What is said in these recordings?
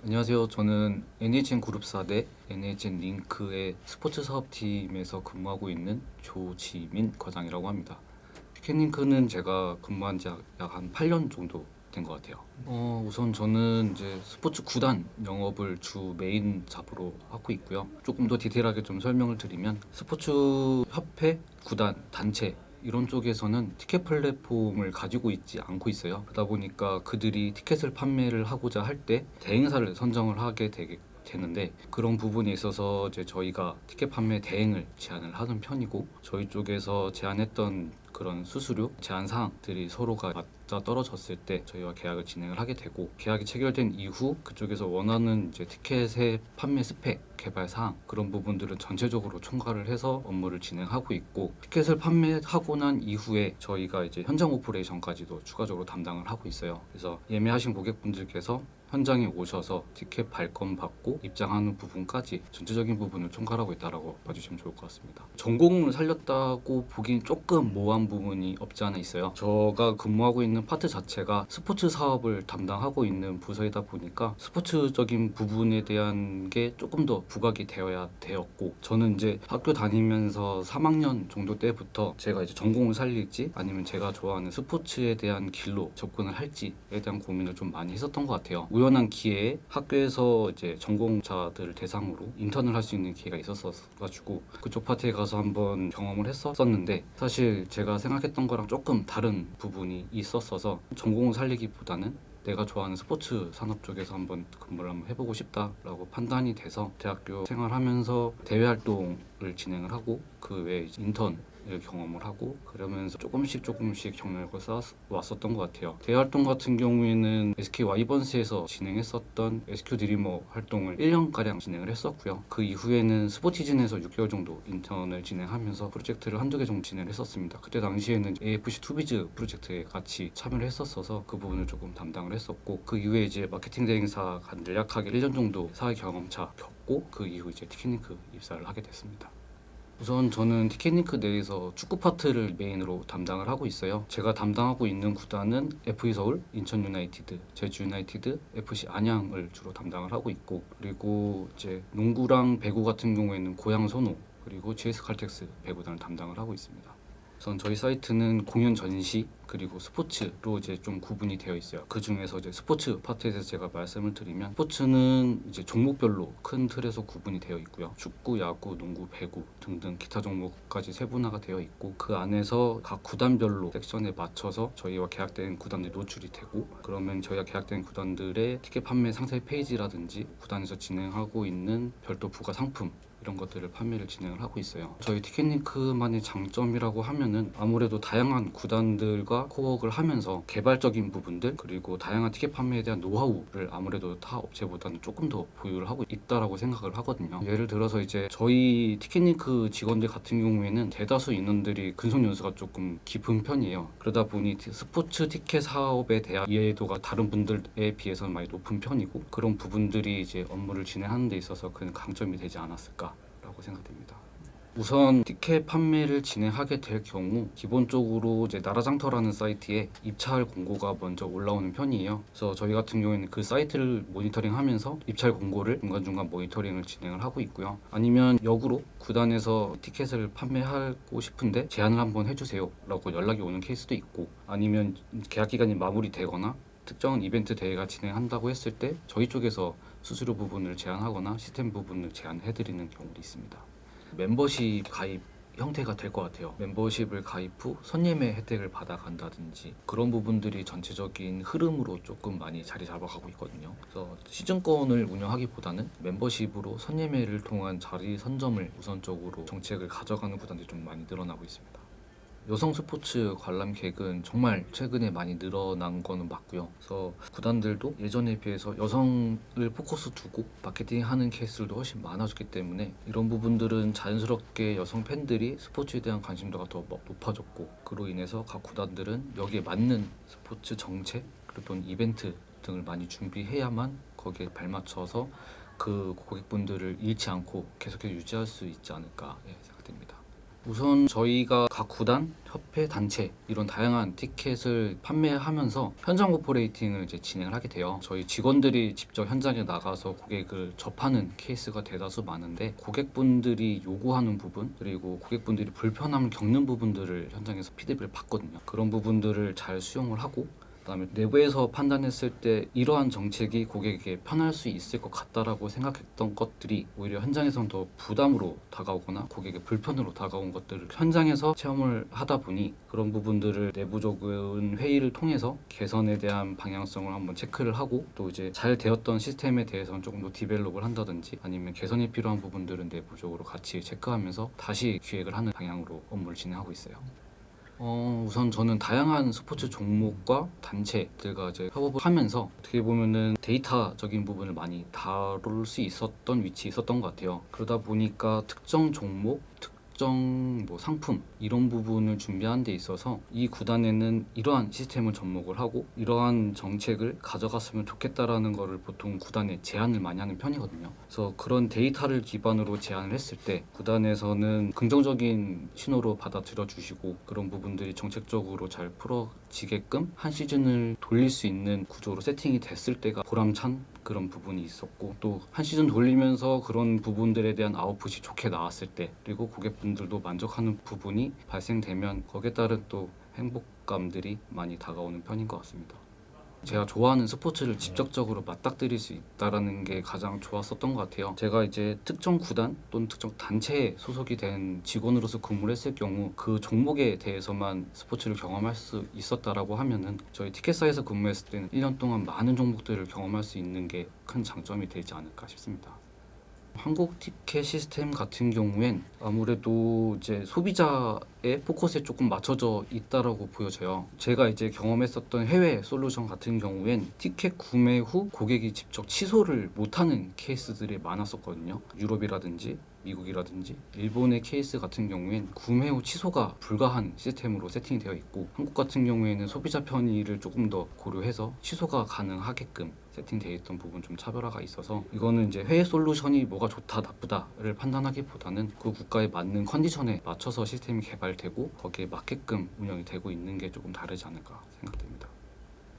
안녕하세요. 저는 NHN 그룹사 내 NHN 링크의 스포츠 사업팀에서 근무하고 있는 조지민 과장이라고 합니다. 티켓링크는 제가 근무한 지 약 한 8년 정도 된 것 같아요. 우선 저는 이제 스포츠 구단 영업을 주 메인 잡으로 하고 있고요. 조금 더 디테일하게 좀 설명을 드리면 스포츠 협회, 구단, 단체 이런 쪽에서는 티켓 플랫폼을 가지고 있지 않고 있어요. 그러다 보니까 그들이 티켓을 판매를 하고자 할 때 대행사를 선정을 하게 되는데, 그런 부분에 있어서 이제 저희가 티켓 판매 대행을 제안을 하는 편이고, 저희 쪽에서 제안했던 그런 수수료 제한 사항들이 서로가 맞아 떨어졌을 때 저희와 계약을 진행을 하게 되고, 계약이 체결된 이후 그쪽에서 원하는 이제 티켓의 판매 스펙, 개발 사항 그런 부분들은 전체적으로 총괄을 해서 업무를 진행하고 있고, 티켓을 판매하고 난 이후에 저희가 이제 현장 오퍼레이션까지도 추가적으로 담당을 하고 있어요. 그래서 예매하신 고객분들께서 현장에 오셔서 티켓 발권 받고 입장하는 부분까지 전체적인 부분을 총괄하고 있다라고 봐주시면 좋을 것 같습니다. 전공을 살렸다고 보기엔 조금 모호한 부분이 없지 않아 있어요. 제가 근무하고 있는 파트 자체가 스포츠 사업을 담당하고 있는 부서이다 보니까 스포츠적인 부분에 대한 게 조금 더 부각이 되어야 되었고, 저는 이제 학교 다니면서 3학년 정도 때부터 제가 이제 전공을 살릴지 아니면 제가 좋아하는 스포츠에 대한 길로 접근을 할지에 대한 고민을 좀 많이 했었던 것 같아요. 우연한 기회에 학교에서 이제 전공자들을 대상으로 인턴을 할 수 있는 기회가 있었어가지고 그쪽 파트에 가서 한번 경험을 했었는데, 사실 제가 생각했던 거랑 조금 다른 부분이 있었어서 전공을 살리기보다는 내가 좋아하는 스포츠 산업 쪽에서 한번 근무를 한번 해보고 싶다라고 판단이 돼서 대학교 생활하면서 대외 활동을 진행을 하고, 그 외에 인턴 경험을 하고, 그러면서 조금씩 경력을 쌓아왔었던 것 같아요. 대활동 같은 경우에는 SK 와이번스에서 진행했었던 SQ 드리머 활동을 1년가량 진행을 했었고요. 그 이후에는 스포티즌에서 6개월 정도 인턴을 진행하면서 프로젝트를 한두 개 정도 진행을 했었습니다. 그때 당시에는 AFC 투비즈 프로젝트에 같이 참여를 했었어서 그 부분을 조금 담당을 했었고, 그 이후에 이제 마케팅 대행사 간략하게 1년 정도 사회 경험차 겪고, 그 이후 이제 티켓링크 입사를 하게 됐습니다. 우선 저는 티켓링크 내에서 축구 파트를 메인으로 담당을 하고 있어요. 제가 담당하고 있는 구단은 FE 서울, 인천 유나이티드, 제주 유나이티드, FC 안양을 주로 담당을 하고 있고, 그리고 이제 농구랑 배구 같은 경우에는 고양 선호, 그리고 GS 칼텍스 배구단을 담당을 하고 있습니다. 우선 저희 사이트는 공연 전시 그리고 스포츠로 이제 좀 구분이 되어 있어요. 그 중에서 이제 스포츠 파트에 대해서 제가 말씀을 드리면, 스포츠는 이제 종목별로 큰 틀에서 구분이 되어 있고요. 축구, 야구, 농구, 배구 등등 기타 종목까지 세분화가 되어 있고, 그 안에서 각 구단별로 섹션에 맞춰서 저희와 계약된 구단들이 노출이 되고, 그러면 저희가 계약된 구단들의 티켓 판매 상세 페이지라든지 구단에서 진행하고 있는 별도 부가 상품 이런 것들을 판매를 진행을 하고 있어요. 저희 티켓링크만의 장점이라고 하면은 아무래도 다양한 구단들과 코워크를 하면서 개발적인 부분들, 그리고 다양한 티켓 판매에 대한 노하우를 아무래도 타 업체보다는 조금 더 보유를 하고 있다라고 생각을 하거든요. 예를 들어서 이제 저희 티켓링크 직원들 같은 경우에는 대다수 인원들이 근속 연수가 조금 깊은 편이에요. 그러다 보니 스포츠 티켓 사업에 대한 이해도가 다른 분들에 비해서는 많이 높은 편이고, 그런 부분들이 이제 업무를 진행하는 데 있어서 큰 강점이 되지 않았을까 라고 생각됩니다. 우선 티켓 판매를 진행하게 될 경우 기본적으로 이제 나라장터라는 사이트에 입찰 공고가 먼저 올라오는 편이에요. 그래서 저희 같은 경우에는 그 사이트를 모니터링하면서 입찰 공고를 중간중간 모니터링을 진행을 하고 있고요. 아니면 역으로 구단에서 티켓을 판매하고 싶은데 제안을 한번 해주세요 라고 연락이 오는 케이스도 있고, 아니면 계약 기간이 마무리되거나 특정한 이벤트 대회가 진행한다고 했을 때 저희 쪽에서 수수료 부분을 제한하거나 시스템 부분을 제한해드리는 경우도 있습니다. 멤버십 가입 형태가 될 것 같아요. 멤버십을 가입 후 선예매 혜택을 받아간다든지 그런 부분들이 전체적인 흐름으로 조금 많이 자리 잡아가고 있거든요. 그래서 시즌권을 운영하기보다는 멤버십으로 선예매를 통한 자리 선점을 우선적으로 정책을 가져가는 구단들이 좀 많이 늘어나고 있습니다. 여성 스포츠 관람객은 정말 최근에 많이 늘어난 거는 맞고요. 그래서 구단들도 예전에 비해서 여성을 포커스 두고 마케팅하는 케이스들도 훨씬 많아졌기 때문에 이런 부분들은 자연스럽게 여성 팬들이 스포츠에 대한 관심도가 더 높아졌고, 그로 인해서 각 구단들은 여기에 맞는 스포츠 정책 그리고 또는 이벤트 등을 많이 준비해야만 거기에 발맞춰서 그 고객분들을 잃지 않고 계속해서 유지할 수 있지 않을까 생각됩니다. 우선 저희가 각 구단, 협회, 단체 이런 다양한 티켓을 판매하면서 현장 오퍼레이팅을 이제 진행을 하게 돼요. 저희 직원들이 직접 현장에 나가서 고객을 접하는 케이스가 대다수 많은데 고객분들이 요구하는 부분 그리고 고객분들이 불편함을 겪는 부분들을 현장에서 피드백을 받거든요. 그런 부분들을 잘 수용을 하고 그다음에 내부에서 판단했을 때 이러한 정책이 고객에게 편할 수 있을 것 같다라고 생각했던 것들이 오히려 현장에서는 더 부담으로 다가오거나 고객의 불편으로 다가온 것들을 현장에서 체험을 하다 보니 그런 부분들을 내부적인 회의를 통해서 개선에 대한 방향성을 한번 체크를 하고 또 이제 잘 되었던 시스템에 대해서는 조금 더 디벨롭을 한다든지 아니면 개선이 필요한 부분들은 내부적으로 같이 체크하면서 다시 기획을 하는 방향으로 업무를 진행하고 있어요. 우선 저는 다양한 스포츠 종목과 단체들과 이제 협업을 하면서 어떻게 보면은 데이터적인 부분을 많이 다룰 수 있었던 위치에 있었던 것 같아요. 그러다 보니까 특정 종목, 특정 뭐 상품 이런 부분을 준비하는 데 있어서 이 구단에는 이러한 시스템을 접목을 하고 이러한 정책을 가져갔으면 좋겠다라는 거를 보통 구단에 제안을 많이 하는 편이거든요. 그래서 그런 데이터를 기반으로 제안을 했을 때 구단에서는 긍정적인 신호로 받아들여 주시고 그런 부분들이 정책적으로 잘 풀어지게끔 한 시즌을 돌릴 수 있는 구조로 세팅이 됐을 때가 보람찬 그런 부분이 있었고 또 한 시즌 돌리면서 그런 부분들에 대한 아웃풋이 좋게 나왔을 때 그리고 고객분들도 만족하는 부분이 발생되면 거기에 따른 또 행복감들이 많이 다가오는 편인 것 같습니다. 제가 좋아하는 스포츠를 직접적으로 맞닥뜨릴 수 있다라는 게 가장 좋았었던 것 같아요. 제가 이제 특정 구단 또는 특정 단체에 소속이 된 직원으로서 근무를 했을 경우 그 종목에 대해서만 스포츠를 경험할 수 있었다라고 하면은 저희 티켓사에서 근무했을 때는 1년 동안 많은 종목들을 경험할 수 있는 게 큰 장점이 되지 않을까 싶습니다. 한국 티켓 시스템 같은 경우엔 아무래도 이제 소비자의 포커스에 조금 맞춰져 있다라고 보여져요. 제가 이제 경험했었던 해외 솔루션 같은 경우엔 티켓 구매 후 고객이 직접 취소를 못하는 케이스들이 많았었거든요. 유럽이라든지 미국이라든지 일본의 케이스 같은 경우엔 구매 후 취소가 불가한 시스템으로 세팅이 되어 있고 한국 같은 경우에는 소비자 편의를 조금 더 고려해서 취소가 가능하게끔 세팅되어 있던 부분 좀 차별화가 있어서 이거는 이제 해외 솔루션이 뭐가 좋다 나쁘다를 판단하기보다는 그 국가에 맞는 컨디션에 맞춰서 시스템이 개발되고 거기에 맞게끔 운영이 되고 있는 게 조금 다르지 않을까 생각됩니다.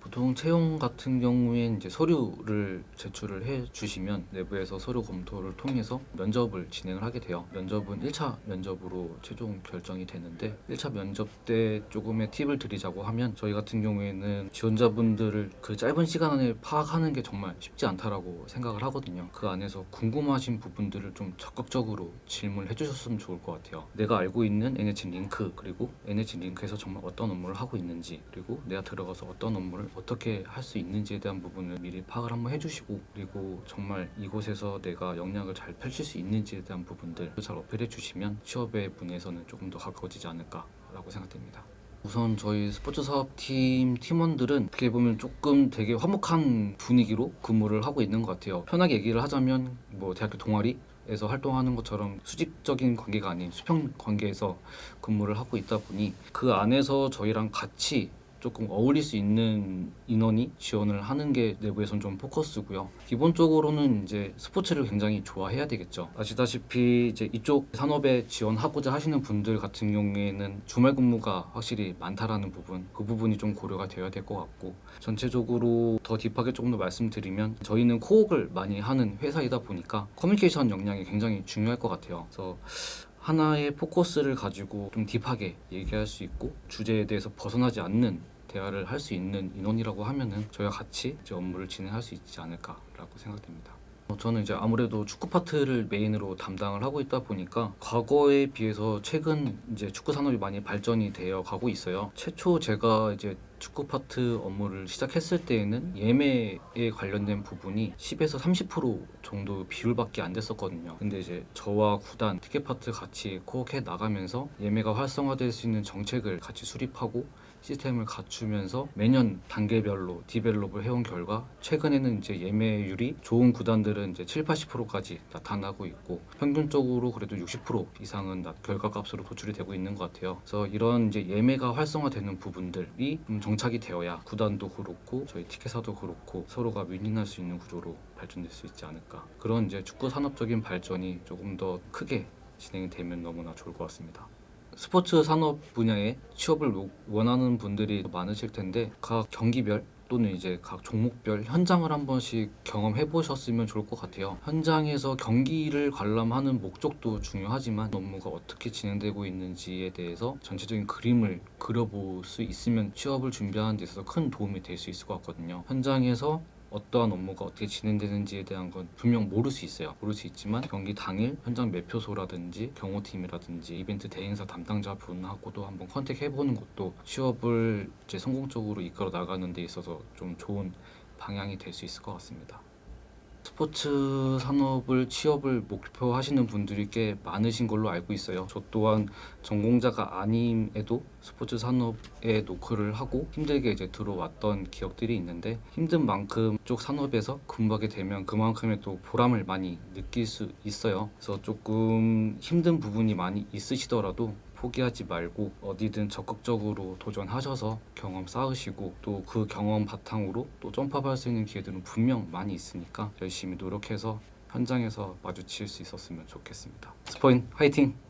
보통 채용 같은 경우엔 이제 서류를 제출을 해 주시면 내부에서 서류 검토를 통해서 면접을 진행을 하게 돼요. 면접은 1차 면접으로 최종 결정이 되는데 1차 면접 때 조금의 팁을 드리자고 하면 저희 같은 경우에는 지원자분들을 그 짧은 시간 안에 파악하는 게 정말 쉽지 않다라고 생각을 하거든요. 그 안에서 궁금하신 부분들을 좀 적극적으로 질문을 해주셨으면 좋을 것 같아요. 내가 알고 있는 NH 링크 그리고 NH 링크에서 정말 어떤 업무를 하고 있는지 그리고 내가 들어가서 어떤 업무를 어떻게 할 수 있는지에 대한 부분을 미리 파악을 한번 해주시고 그리고 정말 이곳에서 내가 역량을 잘 펼칠 수 있는지에 대한 부분들 잘 어필해 주시면 취업의 문에서는 조금 더 가까워지지 않을까라고 생각됩니다. 우선 저희 스포츠 사업팀 팀원들은 어떻게 보면 조금 되게 화목한 분위기로 근무를 하고 있는 것 같아요. 편하게 얘기를 하자면 뭐 대학교 동아리에서 활동하는 것처럼 수직적인 관계가 아닌 수평 관계에서 근무를 하고 있다 보니 그 안에서 저희랑 같이 조금 어울릴 수 있는 인원이 지원을 하는 게 내부에선 좀 포커스고요. 기본적으로는 이제 스포츠를 굉장히 좋아해야 되겠죠. 아시다시피 이제 이쪽 산업에 지원하고자 하시는 분들 같은 경우에는 주말 근무가 확실히 많다라는 부분, 그 부분이 좀 고려가 되어야 될 것 같고 전체적으로 더 딥하게 조금 더 말씀드리면 저희는 코옥을 많이 하는 회사이다 보니까 커뮤니케이션 역량이 굉장히 중요할 것 같아요. 그래서 하나의 포커스를 가지고 좀 딥하게 얘기할 수 있고 주제에 대해서 벗어나지 않는 대화를 할 수 있는 인원이라고 하면은 저희와 같이 이제 업무를 진행할 수 있지 않을까라고 생각됩니다. 저는 이제 아무래도 축구 파트를 메인으로 담당을 하고 있다 보니까 과거에 비해서 최근 이제 축구 산업이 많이 발전이 되어 가고 있어요. 최초 제가 이제 축구 파트 업무를 시작했을 때에는 예매에 관련된 부분이 10에서 30% 정도 비율밖에 안 됐었거든요. 근데 이제 저와 구단, 티켓 파트 같이 코어해 나가면서 예매가 활성화될 수 있는 정책을 같이 수립하고 시스템을 갖추면서 매년 단계별로 디벨롭을 해온 결과 최근에는 이제 예매율이 좋은 구단들은 이제 7, 80%까지 나타나고 있고 평균적으로 그래도 60% 이상은 결과값으로 도출이 되고 있는 것 같아요. 그래서 이런 이제 예매가 활성화되는 부분들이 정착이 되어야 구단도 그렇고 저희 티켓사도 그렇고 서로가 윈윈할 수 있는 구조로 발전될 수 있지 않을까. 그런 이제 축구 산업적인 발전이 조금 더 크게 진행이 되면 너무나 좋을 것 같습니다. 스포츠 산업 분야에 취업을 원하는 분들이 많으실 텐데 각 경기별 또는 이제 각 종목별 현장을 한 번씩 경험해 보셨으면 좋을 것 같아요. 현장에서 경기를 관람하는 목적도 중요하지만 업무가 어떻게 진행되고 있는지에 대해서 전체적인 그림을 그려볼 수 있으면 취업을 준비하는 데 있어서 큰 도움이 될 수 있을 것 같거든요. 현장에서 어떠한 업무가 어떻게 진행되는지에 대한 건 분명 모를 수 있어요. 모를 수 있지만 경기 당일 현장 매표소라든지 경호팀이라든지 이벤트 대행사 담당자 분하고도 한번 컨택해보는 것도 취업을 이제 성공적으로 이끌어 나가는 데 있어서 좀 좋은 방향이 될 수 있을 것 같습니다. 스포츠 산업을 취업을 목표하시는 분들이 꽤 많으신 걸로 알고 있어요. 저 또한 전공자가 아님에도 스포츠 산업에 노크를 하고 힘들게 이제 들어왔던 기억들이 있는데 힘든 만큼 쪽 산업에서 근무하게 되면 그만큼의 또 보람을 많이 느낄 수 있어요. 그래서 조금 힘든 부분이 많이 있으시더라도 포기하지 말고 어디든 적극적으로 도전하셔서 경험 쌓으시고 또 그 경험 바탕으로 또 점프할 수 있는 기회들은 분명 많이 있으니까 열심히 노력해서 현장에서 마주칠 수 있었으면 좋겠습니다. 스포인 화이팅!